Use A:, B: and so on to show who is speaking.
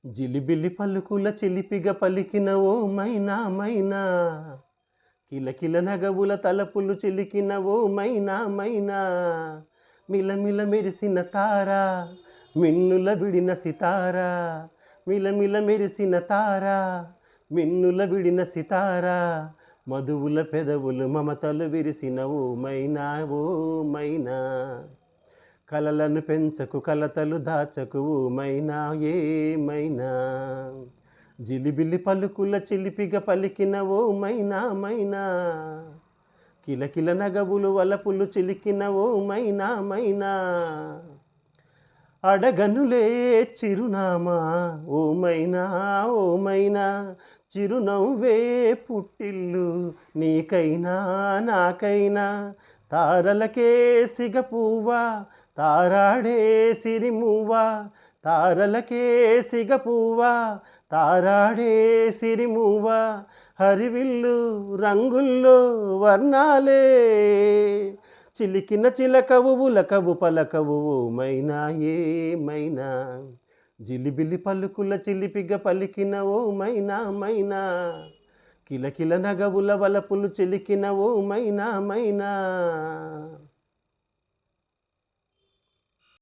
A: జిలిబిలి పలుకుల చిలిపిగా పలికిన ఓ మైనా మైనా, కిలకిల నగవుల తలపులు చిలికిన ఓ మైనా మైనా, మిలమిల మెరిసిన తారా, మిన్నుల విడిన సితారా, మిలమిల మెరిసిన తారా, మిన్నుల విడిన సితారా, మధువుల పెదవులు మమతలు విరిసిన ఓ మైనా ఓ మైనా, కలలను పెంచకు కలతలు దాచకు ఓ మైనా ఏమైనా, జిలిబిలి పలుకుల చిలిపిగా పలికిన ఓ మైనా మైనా, కిలకిల నగవులు వలపులు చిలికిన ఓ మైనా మైనా, అడగనులే చిరునామా ఓ మైనా ఓ మైనా, చిరునవ్వే పుట్టిల్లు నీకైనా నాకైనా, తారలకే సిగపువ్వా తారాడే సిరిమువ్వా, తారలకే సిగపువ్వా తారాడే సిరిమువ్వా, హరివిల్లు రంగుల్లో వర్ణాలే, చిలికిన చిలకవు ఉలకవు పలకవు ఓ మైనా ఏమైనా, జిలిబిలి పలుకుల చిలిపిగా పలికిన ఓ మైనా మైనా, కిలకిల నగవుల వలపులు చిలికిన ఓ మైనా మైనా.